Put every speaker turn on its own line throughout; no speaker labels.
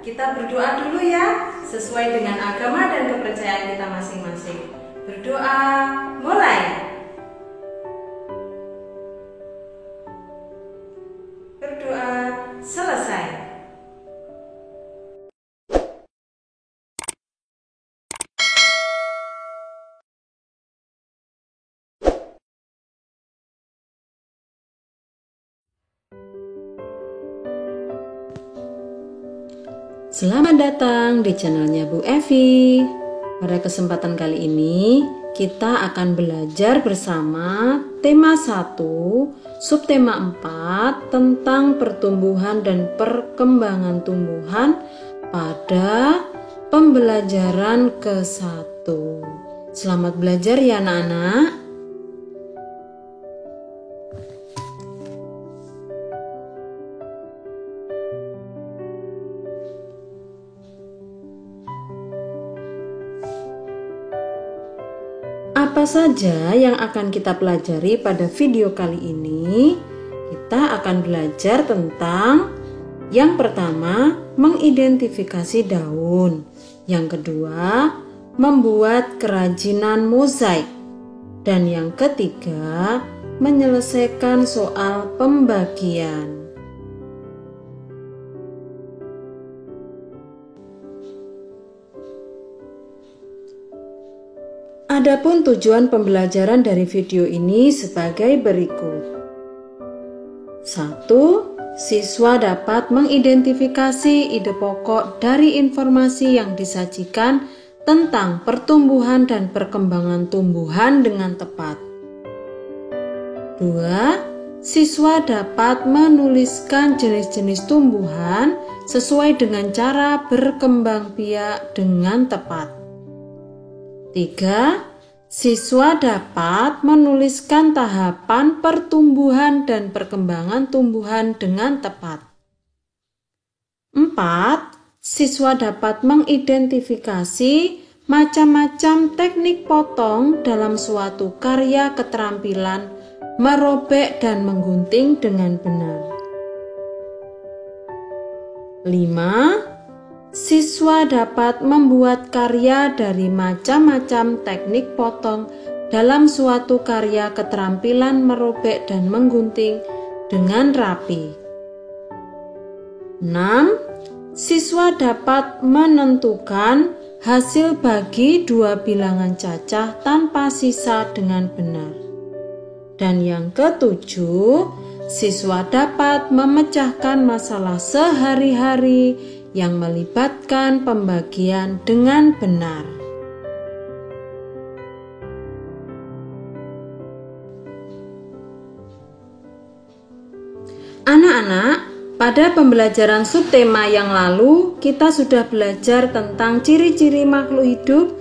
Kita berdoa dulu ya, sesuai dengan agama dan kepercayaan kita masing-masing. Berdoa, mulai. Berdoa, selesai.
Selamat datang di channelnya Bu Evi. Pada kesempatan kali ini kita akan belajar bersama tema 1, subtema 4 tentang pertumbuhan dan perkembangan tumbuhan pada pembelajaran ke-1. Selamat belajar ya anak-anak. Apa saja yang akan kita pelajari pada video kali ini? Kita akan belajar tentang yang pertama, mengidentifikasi daun. Yang kedua, membuat kerajinan mozaik. Dan yang ketiga, menyelesaikan soal pembagian. Adapun tujuan pembelajaran dari video ini sebagai berikut. 1. Siswa dapat mengidentifikasi ide pokok dari informasi yang disajikan tentang pertumbuhan dan perkembangan tumbuhan dengan tepat. 2. Siswa dapat menuliskan jenis-jenis tumbuhan sesuai dengan cara berkembang biak dengan tepat. 3. Siswa dapat menuliskan tahapan pertumbuhan dan perkembangan tumbuhan dengan tepat. 4. Siswa dapat mengidentifikasi macam-macam teknik potong dalam suatu karya keterampilan merobek dan menggunting dengan benar. 5. Siswa dapat membuat karya dari macam-macam teknik potong dalam suatu karya keterampilan merobek dan menggunting dengan rapi. 6. Siswa dapat menentukan hasil bagi dua bilangan cacah tanpa sisa dengan benar. Dan yang ketujuh, siswa dapat memecahkan masalah sehari-hari yang melibatkan pembagian dengan benar. Anak-anak, pada pembelajaran subtema yang lalu kita sudah belajar tentang ciri-ciri makhluk hidup,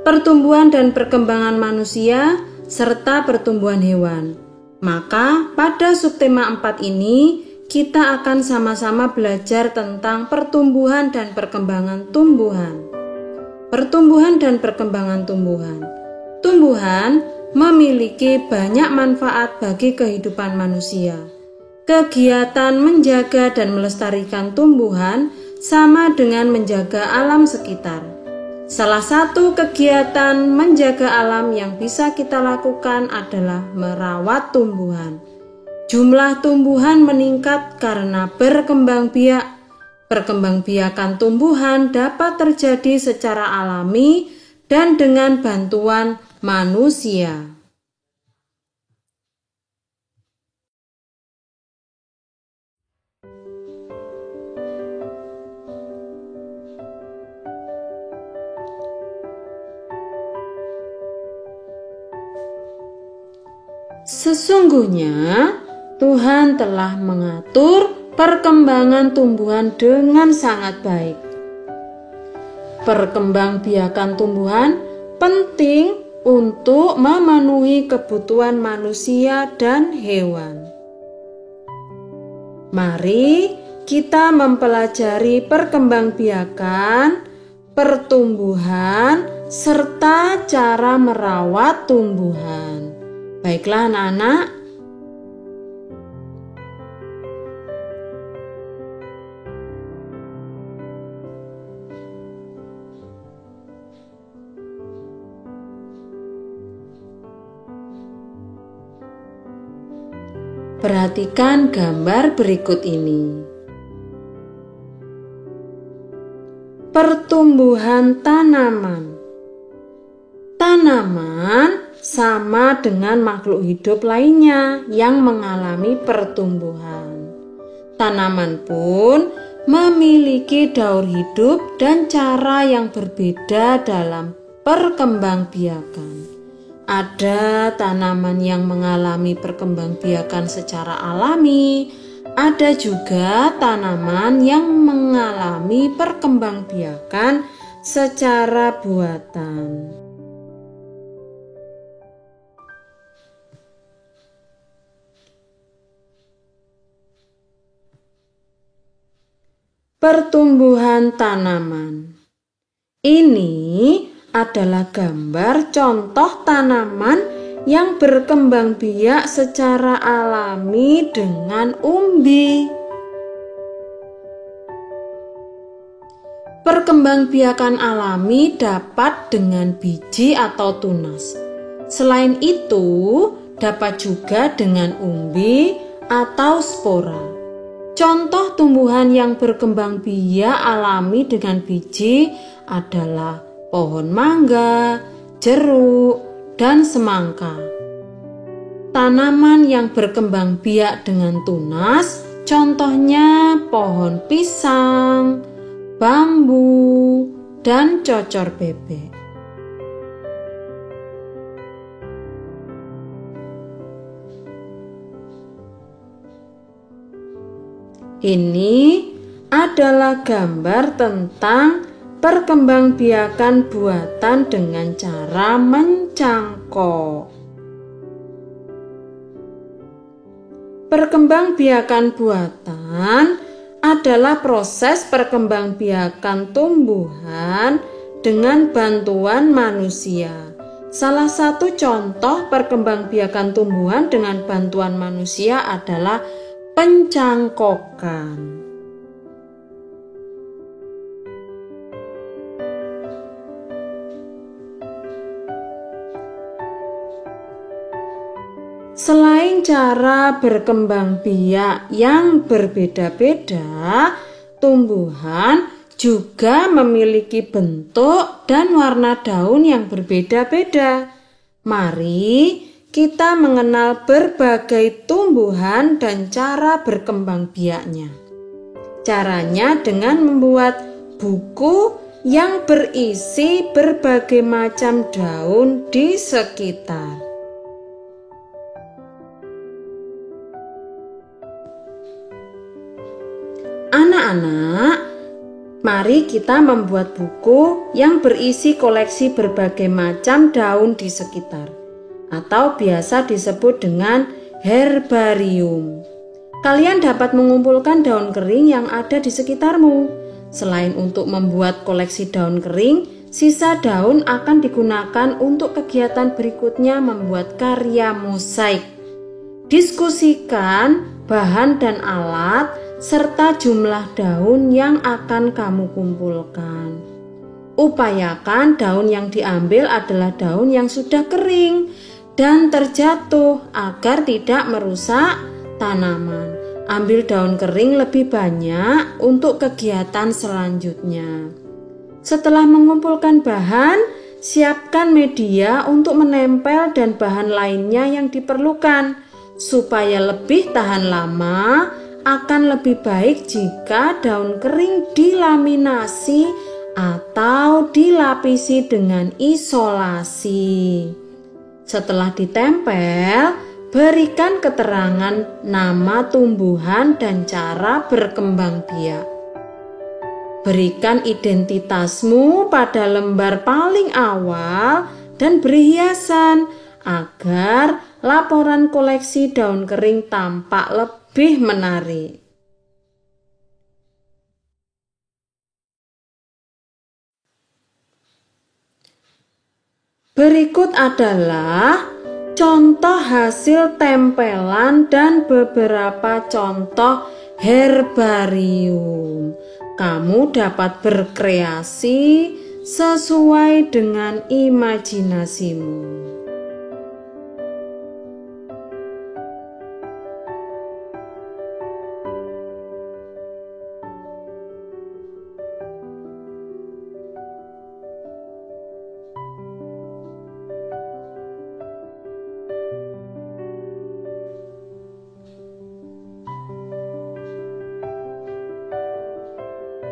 pertumbuhan dan perkembangan manusia, serta pertumbuhan hewan. Maka pada subtema 4 ini kita akan sama-sama belajar tentang pertumbuhan dan perkembangan tumbuhan. Pertumbuhan dan perkembangan tumbuhan. Tumbuhan memiliki banyak manfaat bagi kehidupan manusia. Kegiatan menjaga dan melestarikan tumbuhan sama dengan menjaga alam sekitar. Salah satu kegiatan menjaga alam yang bisa kita lakukan adalah merawat tumbuhan. Jumlah tumbuhan meningkat karena berkembang biak. Perkembangbiakan tumbuhan dapat terjadi secara alami dan dengan bantuan manusia. Sesungguhnya Tuhan telah mengatur perkembangan tumbuhan dengan sangat baik. Perkembangbiakan tumbuhan penting untuk memenuhi kebutuhan manusia dan hewan. Mari kita mempelajari perkembangbiakan, pertumbuhan, serta cara merawat tumbuhan. Baiklah anak-anak, Perhatikan gambar berikut ini. Pertumbuhan tanaman. Tanaman sama dengan makhluk hidup lainnya yang mengalami pertumbuhan. Tanaman pun memiliki daur hidup dan cara yang berbeda dalam perkembangbiakan. Ada tanaman yang mengalami perkembangbiakan secara alami, ada juga tanaman yang mengalami perkembangbiakan secara buatan. Pertumbuhan tanaman. Ini adalah gambar contoh tanaman yang berkembang biak secara alami dengan umbi. Perkembangbiakan alami dapat dengan biji atau tunas. Selain itu, dapat juga dengan umbi atau spora. Contoh tumbuhan yang berkembang biak alami dengan biji adalah pohon mangga, jeruk, dan semangka. Tanaman yang berkembang biak dengan tunas, contohnya pohon pisang, bambu, dan cocor bebek. Ini adalah gambar tentang perkembangbiakan buatan dengan cara mencangkok. Perkembangbiakan buatan adalah proses perkembangbiakan tumbuhan dengan bantuan manusia. Salah satu contoh perkembangbiakan tumbuhan dengan bantuan manusia adalah pencangkokan. Selain cara berkembang biak yang berbeda-beda, tumbuhan juga memiliki bentuk dan warna daun yang berbeda-beda. Mari kita mengenal berbagai tumbuhan dan cara berkembang biaknya. Caranya dengan membuat buku yang berisi berbagai macam daun di sekitar. Anak-anak, mari kita membuat buku yang berisi koleksi berbagai macam daun di sekitar, atau biasa disebut dengan herbarium. Kalian dapat mengumpulkan daun kering yang ada di sekitarmu. Selain untuk membuat koleksi daun kering, sisa daun akan digunakan untuk kegiatan berikutnya membuat karya mosaik. Diskusikan bahan dan alat serta jumlah daun yang akan kamu kumpulkan. Upayakan daun yang diambil adalah daun yang sudah kering dan terjatuh agar tidak merusak tanaman. Ambil daun kering lebih banyak untuk kegiatan selanjutnya. Setelah mengumpulkan bahan, siapkan media untuk menempel dan bahan lainnya yang diperlukan. Supaya lebih tahan lama, akan lebih baik jika daun kering dilaminasi atau dilapisi dengan isolasi. Setelah ditempel, berikan keterangan nama tumbuhan dan cara berkembang biak. Berikan identitasmu pada lembar paling awal dan beri hiasan agar laporan koleksi daun kering tampak lebih menarik. Berikut adalah contoh hasil tempelan dan beberapa contoh herbarium. Kamu dapat berkreasi sesuai dengan imajinasimu.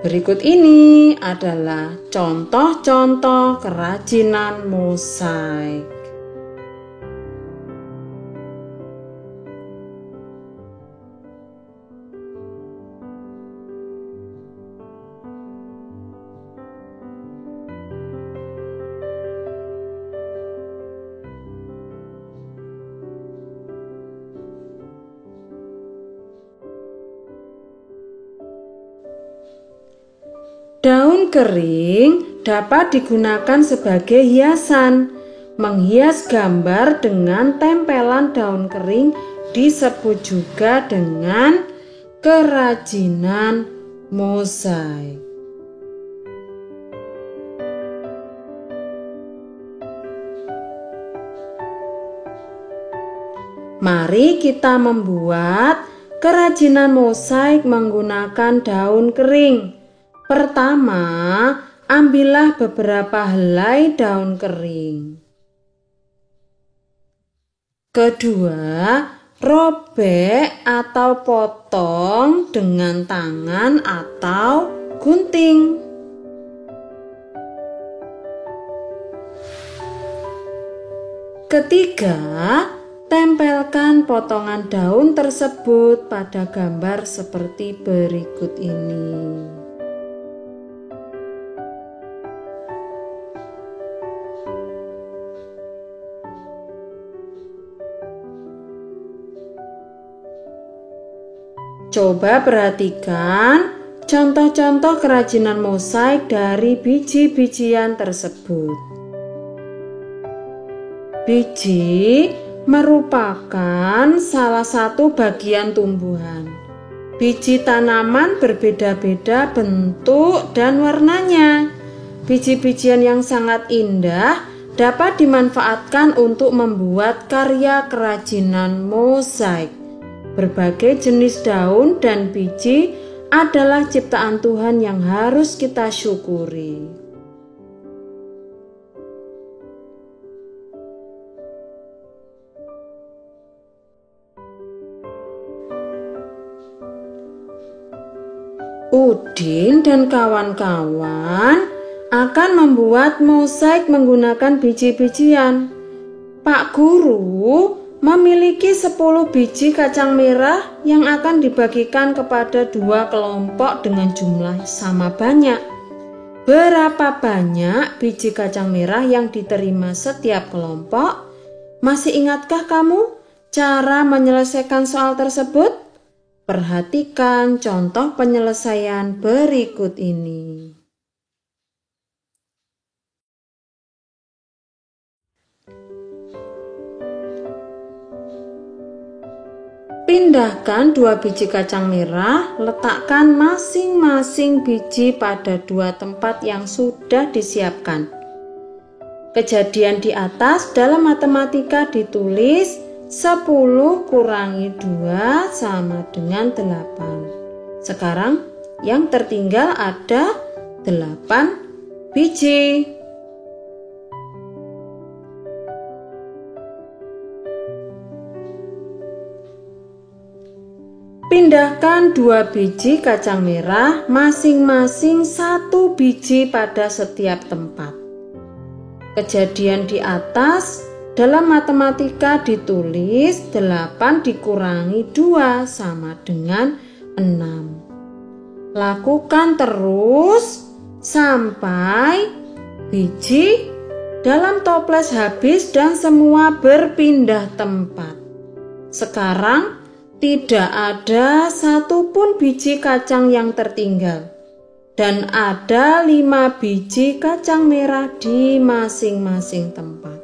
Berikut ini adalah contoh-contoh kerajinan mosaik. Daun kering dapat digunakan sebagai hiasan. Menghias gambar dengan tempelan daun kering disebut juga dengan kerajinan mosaik. Mari kita membuat kerajinan mosaik menggunakan daun kering. Pertama, ambillah beberapa helai daun kering. Kedua, robek atau potong dengan tangan atau gunting. Ketiga, tempelkan potongan daun tersebut pada gambar seperti berikut ini. Coba perhatikan contoh-contoh kerajinan mosaik dari biji-bijian tersebut. Biji merupakan salah satu bagian tumbuhan. Biji tanaman berbeda-beda bentuk dan warnanya. Biji-bijian yang sangat indah dapat dimanfaatkan untuk membuat karya kerajinan mosaik. Berbagai jenis daun dan biji adalah ciptaan Tuhan yang harus kita syukuri. Udin dan kawan-kawan akan membuat mosaik menggunakan biji-bijian. Pak Guru memiliki 10 biji kacang merah yang akan dibagikan kepada 2 kelompok dengan jumlah sama banyak. Berapa banyak biji kacang merah yang diterima setiap kelompok? Masih ingatkah kamu cara menyelesaikan soal tersebut? Perhatikan contoh penyelesaian berikut ini. Pindahkan 2 biji kacang merah, letakkan masing-masing biji pada 2 tempat yang sudah disiapkan. Kejadian di atas dalam matematika ditulis 10 kurangi 2 sama dengan 8. Sekarang yang tertinggal ada 8 biji. Pindahkan 2 biji kacang merah, masing-masing 1 biji pada setiap tempat. Kejadian di atas dalam matematika ditulis 8 dikurangi 2 sama dengan 6. Lakukan terus sampai biji dalam toples habis dan semua berpindah tempat. Sekarang tidak ada satupun biji kacang yang tertinggal dan ada 5 biji kacang merah di masing-masing tempat.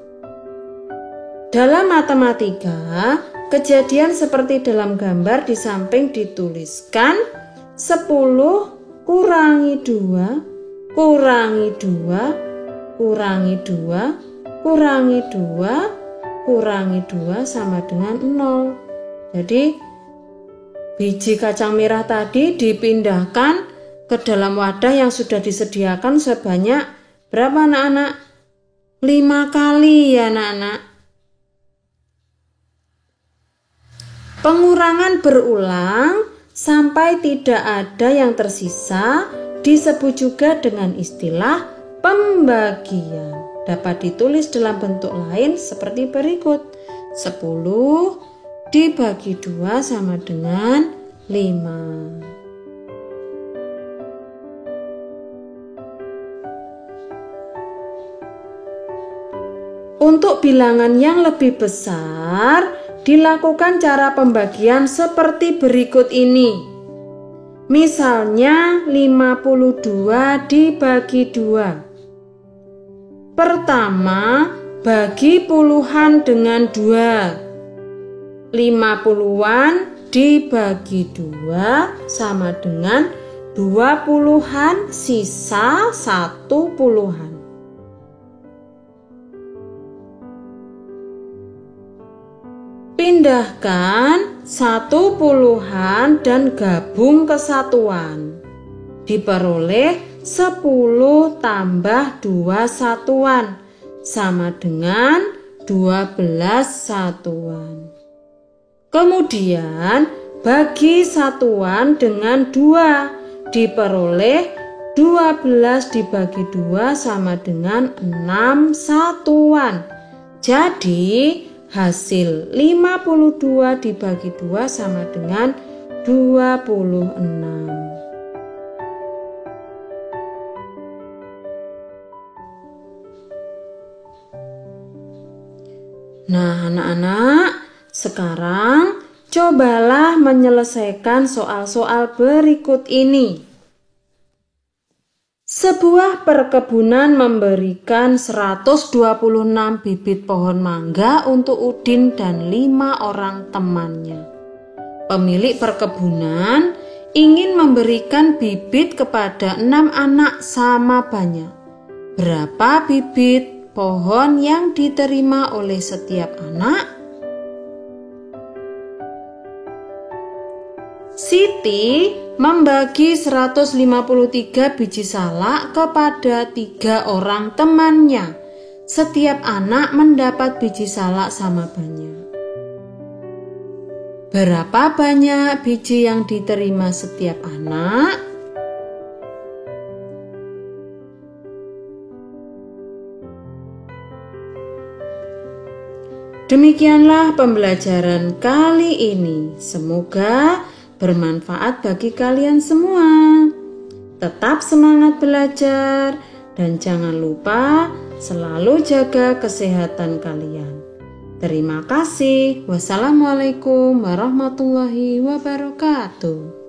Dalam matematika, kejadian seperti dalam gambar di samping dituliskan 10 kurangi 2 kurangi 2 kurangi 2 kurangi 2 kurangi 2 sama dengan 0. Jadi biji kacang merah tadi dipindahkan ke dalam wadah yang sudah disediakan sebanyak berapa anak-anak? 5 kali ya anak-anak. Pengurangan berulang sampai tidak ada yang tersisa disebut juga dengan istilah pembagian. Dapat ditulis dalam bentuk lain seperti berikut. 10 dibagi 2 sama dengan 5. Untuk bilangan yang lebih besar, dilakukan cara pembagian seperti berikut ini. Misalnya 52 dibagi 2. Pertama, bagi puluhan dengan 2. 50-an dibagi 2 sama dengan 20-an sisa 1 puluhan. Pindahkan 1 puluhan dan gabung ke satuan. Diperoleh 10 tambah 2 satuan sama dengan 12 satuan. Kemudian bagi satuan dengan 2. Diperoleh 12 dibagi 2 sama dengan 6 satuan. Jadi hasil 52 dibagi 2 sama dengan 26. Nah, anak-anak, sekarang cobalah menyelesaikan soal-soal berikut ini. Sebuah perkebunan memberikan 126 bibit pohon mangga untuk Udin dan 5 orang temannya. Pemilik perkebunan ingin memberikan bibit kepada 6 anak sama banyak. Berapa bibit pohon yang diterima oleh setiap anak? Siti membagi 153 biji salak kepada 3 orang temannya. Setiap anak mendapat biji salak sama banyak. Berapa banyak biji yang diterima setiap anak? Demikianlah pembelajaran kali ini. Semoga bermanfaat bagi kalian semua. Tetap semangat belajar dan jangan lupa selalu jaga kesehatan kalian. Terima kasih. Wassalamualaikum warahmatullahi wabarakatuh.